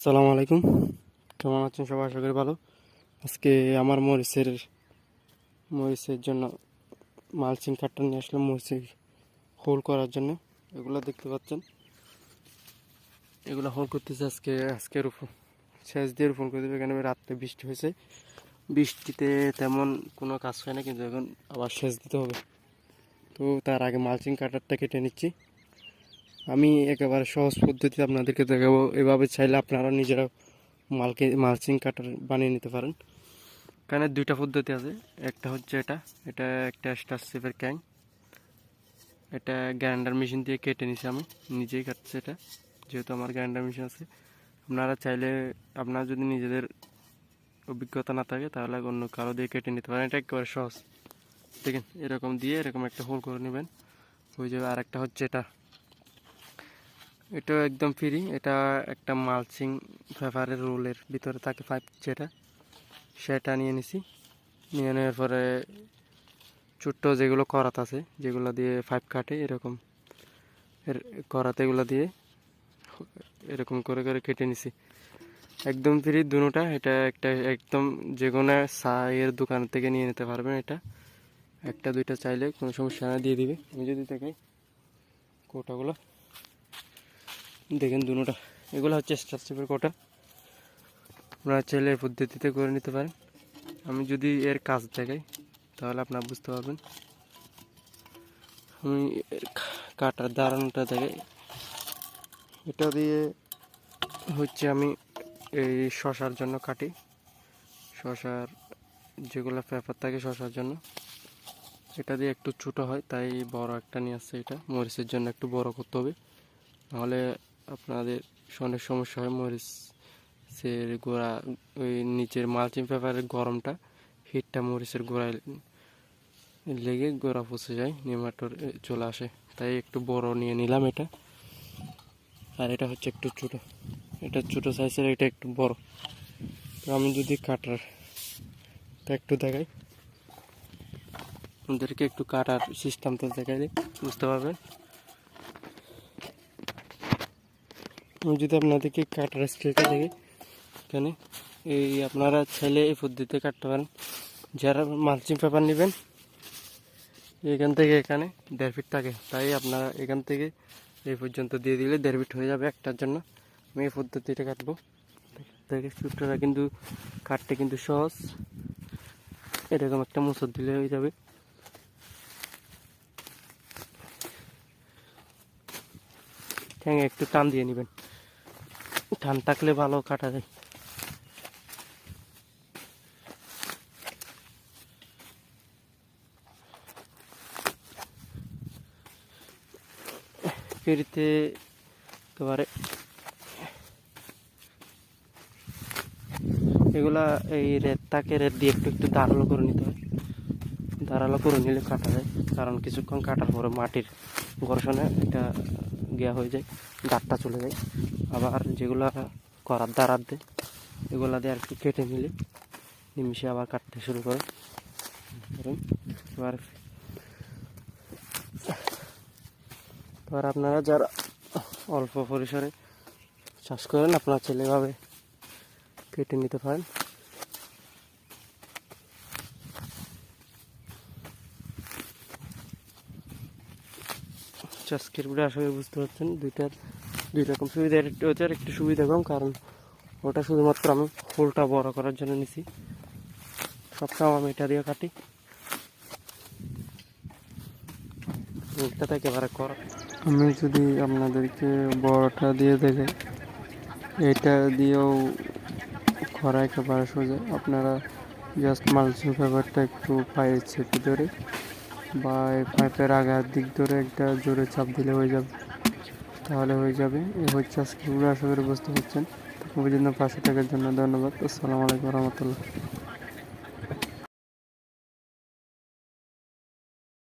আসসালামু আলাইকুম। কেমন আছেন সবাই? আশা করি ভালো। আজকে আমার মরিচের জন্য মালচিং কাঠটা নিয়ে আসলাম মরিচের হোল করার জন্য। এগুলো দেখতে পাচ্ছেন, এগুলো হোল করতেছে আজকের উপর সেচ দিয়ে রোপণ করে দেবে। এখানে রাত্রে বৃষ্টি হয়েছে, বৃষ্টিতে তেমন কোনো কাজ হয় না, কিন্তু এখন আবার সেচ দিতে হবে। তো তার আগে মালচিং কাটারটা কেটে নিচ্ছি। আমি একেবারে সহজ পদ্ধতি আপনাদেরকে দেখাবো। এভাবে চাইলে আপনারা নিজেরা মালচিং কাটার বানিয়ে নিতে পারেন। এখানে দুইটা পদ্ধতি আছে। একটা হচ্ছে এটা এটা একটা স্টার শেপের ক্যাং। এটা গ্রাইন্ডার মেশিন দিয়ে কেটে নিছি, আমি নিজেই কাটছি এটা, যেহেতু আমার গ্রাইন্ডার মেশিন আছে। আপনারা চাইলে, আপনারা যদি নিজেদের অভিজ্ঞতা না থাকে তাহলে অন্য কারো দিয়ে কেটে নিতে পারেন। এটা একেবারে সহজ। দেখেন, এরকম দিয়ে এরকম একটা হোল করে নেবেন, হয়ে যাবে। আর একটা হচ্ছে এটা একদম ফ্রি। এটা একটা মালচিং পেপারের রোলের ভিতরে থাকে পাইপ, সেটা নিয়ে নিছি। নিয়ে নেওয়ার পরে ছোট্ট যেগুলো করাত আছে, যেগুলো দিয়ে পাইপ কাটে, এরকম করাত এগুলো দিয়ে এরকম করে করে কেটে নিছি। একদম ফ্রি দুটোটা। এটা একটা একদম যে কোনো চায়ের দোকান থেকে নিয়ে নিতে পারবেন। এটা একটা দুইটা চাইলে কোনো সমস্যা না, দিয়ে দিবে। আমি যদি দেখাই কোটাগুলো, দেখেন দুটোটা, এগুলো হচ্ছে স্টার শেপের কোটা। আপনারা চাইলে এই পদ্ধতিতে করে নিতে পারেন। আমি যদি এর কাজ দেখাই তাহলে আপনারা বুঝতে পারবেন। আমি কাটার দাঁড়ানোটা দেখাই। এটা দিয়ে হচ্ছে আমি এই শশার জন্য কাটি। শশার যেগুলো পেপার থাকে শশার জন্য, এটা দিয়ে একটু ছোটো হয়, তাই বড় একটা নিয়ে আসছে। এটা মরিচের জন্য একটু বড় করতে হবে, নাহলে আপনাদের অনেক সমস্যা হয়। মরিচের গোড়া, ওই নিচের মালচিং পেপারের গরমটা, হিটটা মরিচের গোড়ায় লেগে গোড়া পচে যায়, নেমাটোড চলে আসে। তাই একটু বড় নিয়ে নিলাম এটা। আর এটা হচ্ছে একটু ছোটো, এটা ছোটো সাইজের, এটা একটু বড়। তো আমি যদি কাটারটা একটু দেখাই, আপনাদেরকে একটু কাটার সিস্টেমটা দেখাইলে বুঝতে পারবেন। আমি যদি আপনাদেরকে কাটার স্কেলটা দেখি, এখানে এই আপনারা ছেলে এই পদ্ধতিতে কাটতে পারেন। যারা মালচিং পেপার নেবেন, এখান থেকে এখানে 1.5 ফিট থাকে, তাই আপনারা এখান থেকে এই পর্যন্ত দিয়ে দিলে 1.5 ফিট হয়ে যাবে একটার জন্য। আমি এই পদ্ধতিটা কাটবো। দেখে ছোট্টরা কিন্তু কাটতে কিন্তু সহজ। এরকম একটা মুসর দিলে হয়ে যাবে। ঠ্যাঙে একটু টান দিয়ে নেবেন, টান থাকলে ভালো কাটা যায়। ফেরিতে একেবারে এগুলা এই রেত দিয়ে একটু একটু ধারালো করে নিতে হয়। ধারালো করে নিলে কাটা যায়, কারণ কিছুক্ষণ কাটার পরে মাটির ঘর্ষণে এটা গিয়া হয়ে যায়, দাঁতটা চলে যায়। আবার যেগুলা করার দাঁড়াত দেয়, এগুলা দিয়ে আর একটু কেটে নিলে নিমিশে আবার কাটতে শুরু করে। এবার এবার আপনারা যারা অল্প পরিসরে চাষ করেন, আপনারা ছেলেভাবে কেটে নিতে পারেন। আজকের ভিডিও আশা করি বুঝতে পারছেন। দুই রকম সুবিধা। ওটার একটু সুবিধা কম, কারণ ওটা শুধুমাত্র আমি ফুলটা বড় করার জন্য নিছি। সবসময় আমি এটা দিয়ে কাটি, এটা একেবারে করা। আমি যদি আপনাদেরকে বড়টা দিয়ে দেখাই, এটা দিয়েও করা একেবারে সোজা। আপনারা জাস্ট মালচিং পেপারটা একটু পায়ের চেপে ধরে বা পাইপের আগার দিক ধরে একটা জোরে চাপ দিলে হয়ে যাবে, তাহলে হয়ে যাবে। এ হচ্ছে আজকে আশা করি বুঝতে পারছেন। পর্যন্ত পাশে থাকার জন্য ধন্যবাদ। আসসালামু আলাইকুম রহমতুল্লাহ।